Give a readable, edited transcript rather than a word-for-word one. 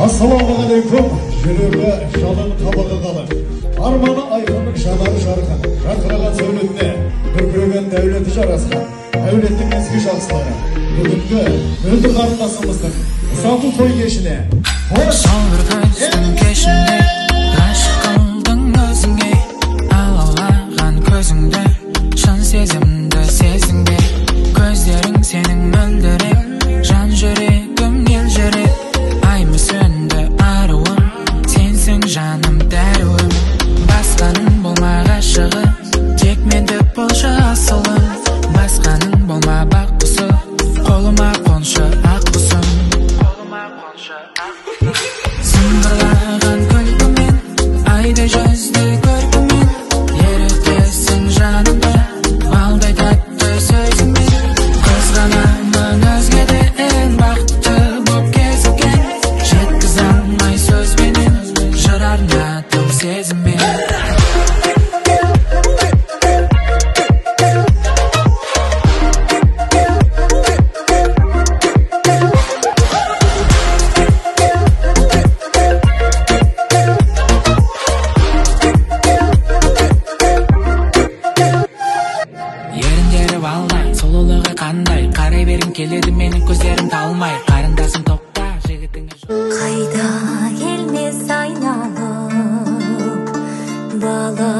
Assalamualaikum, жүрегі жалын қабығы қалың. Арманы айқынның жанары жарқын. Жарқыраған сөйлетіне, дүркіреген дәулеті жарасқан. Әулеттің ескі жақсылары. Бүгінгі мөлді қарындасымыздың ұсату той кешіне. Солыр көздің кешінде, ғашық қылдың өзіңе. Алаулаған көзіңді, шын сезімді сездің бе? Көздерің сенің мөлдірек, жан жүрегім елжірек. Аймы сөнді аруым, сенсің жаным дәруім. Басқаның болма ғашығы, тек менді болшы асылым. Басқаның болма бақ құсы, қолыма қоншы ақ құсым. Сыңғырлаған күлкімен, айды жүзді көркімен, ерітесің жанымды, балдай тәтті сөзіңмен. Қызғанамын өзгеден бақытты боп кезіккен, жеткізе алмай сөзбенен, жыр арнадым сезіммен. Сұлулығы қандай, қарай берін келеді менің көздерім талмай. Қарындасым топта, жігітіңіз қайда келмес айналып, бала